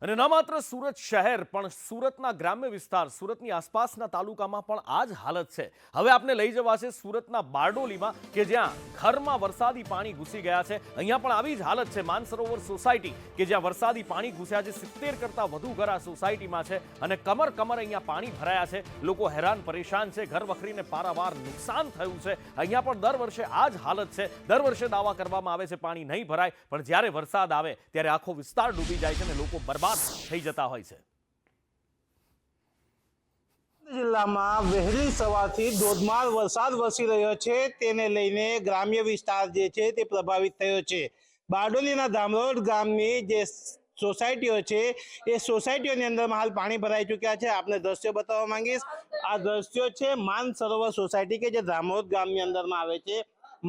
અને ન માત્ર સુરત શહેર પણ સુરતના ગ્રામ્ય વિસ્તાર સુરતની આસપાસના તાલુકામાં પણ આ જ હાલત છે। હવે આપને લઈ જવાશે સુરતના બારડોલીમાં કે જ્યાં ઘરમાં વરસાદી પાણી ઘૂસી ગયા છે। અહીંયા પણ આવી જ હાલત છે। માનસરોવર સોસાયટી કે જ્યાં વરસાદી પાણી ઘૂસ્યા છે। 70 કરતા વધુ ઘર આ સોસાયટીમાં છે અને કમર અહીંયા પાણી ભરાયા છે। લોકો હેરાન પરેશાન છે। ઘર વખરીને પારાવાર નુકસાન થયું છે। અહીંયા પણ દર વર્ષે આ જ હાલત છે। દર વર્ષે દાવા કરવામાં આવે છે પાણી નહીં ભરાય, પણ જ્યારે વરસાદ આવે ત્યારે આખો વિસ્તાર ડૂબી જાય છે અને લોકો બરબાદ થઈ જતા હોય છે। જિલ્લામાં વહેલી સવારથી ધોધમાર વરસાદ વરસી રહ્યો છે, તેને લઈને ગ્રામ્ય વિસ્તાર જે છે તે પ્રભાવિત થયો છે। બારડોલીના ધામરોડ ગામની જે સોસાયટીઓ છે એ સોસાયટીઓની અંદરમાં હાલ પાણી ભરાઈ ચૂક્યા છે। આપને દ્રશ્યો બતાવવા માંગીશ। આ દ્રશ્યો છે માનસરોવર સોસાયટી કે જે ધામરોડ ગામની અંદરમાં આવે છે।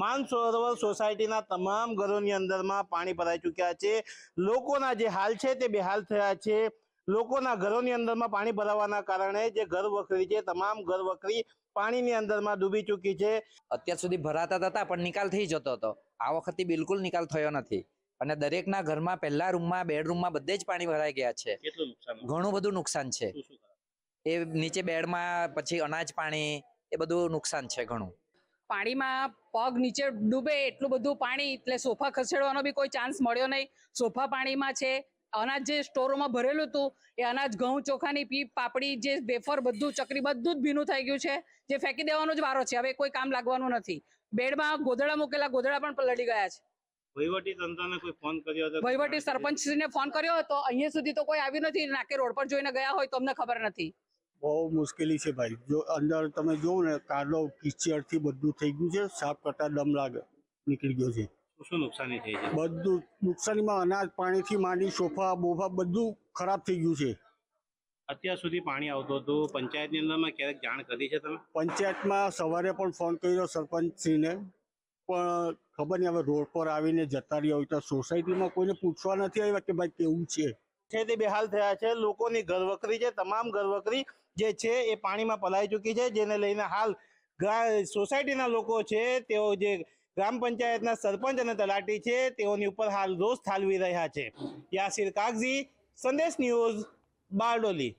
માનસરોવર સોસાયટીના તમામ ઘરોની અંદરમાં પાણી ભરાઈ ચૂક્યા છે। લોકોના જે હાલ છે તે બેહાલ થયા છે। લોકોના ઘરોની અંદરમાં પાણી ભરાવાના કારણે જે ઘર વખરી છે તમામ ઘર વખરી પાણીની અંદરમાં ડૂબી ચૂકી છે। અત્યાર સુધી ભરાતા હતા પણ નિકાલ થઈ જતો હતો। આ વખતે બિલકુલ નિકાલ થયો નથી અને દરેકના ઘરમાં પહેલા રૂમમાં બેડરૂમમાં બધે જ પાણી ભરાઈ ગયા છે। કેટલું નુકસાન? ઘણું બધું નુકસાન છે। એ નીચે બેડમાં પછી અનાજ પાણી એ બધું નુકસાન છે ઘણું। પાણીમાં પગ નીચે ડૂબે એટલું બધું પાણી, એટલે સોફા ખસેડવાનો બી કોઈ ચાન્સ મળ્યો નહીં। સોફા પાણીમાં છે। અનાજ જે સ્ટોરોમાં ભરેલું હતું એ અનાજ, ઘઉં, ચોખાની પીપ, પાપડી, જે વેફર, બધું ચકરી બધું જ ભીનું થઈ ગયું છે। જે ફેંકી દેવાનો જ વારો છે, હવે કોઈ કામ લાગવાનું નથી। બેડમાં ગોદડા મૂકેલા, ગોદડા પણ લડી ગયા છે। વહીવટી તંત્રને કોઈ ફોન કર્યો હતો? વહીવટી સરપંચશ્રીને ફોન કર્યો હતો, અહીંયા સુધી તો કોઈ આવ્યું નથી। નાકે રોડ પર જોઈને ગયા હોય તો અમને ખબર નથી। બહુ મુશ્કેલી છે ભાઈ। જો અંદર તમે જોવો ને, કાદવ કિચડથી બધું થઈ ગયું છે। સાફ કરતા દમ લાગે નીકળી ગયો છે। શું નુકસાની થઈ છે? બધું નુકસાનીમાં અનાજ પાણીથી માંડી સોફા બોફા બધું ખરાબ થઈ ગયું છે। અત્યાર સુધી પાણી આવતું હતું, પંચાયતની અંદરમાં ક્યારેક જાણ કરી છે તમે? પંચાયતમાં સવારે પણ ફોન કર્યો સરપંચશ્રીને, પણ ખબર નહીં હવે રોડ પર આવીને જતા રહ્યા હોય તો સોસાયટીમાં કોઈને પૂછવા નથી આવ્યા કે ભાઈ કેવું છે તે બેહાલ થયા છે। લોકોની ઘરવખરી છે, તમામ ઘરવખરી જે છે એ પાણીમાં પલાઈ ચૂકી છે, જેને લઈને હાલ સોસાયટીના લોકો છે તેઓ જે ગ્રામ પંચાયતના સરપંચ અને તલાટી છે તેઓની ઉપર હાલ રોષ ઠાલવી રહ્યા છે। યાસીર કાગઝી, સંદેશ ન્યૂઝ, બારડોલી।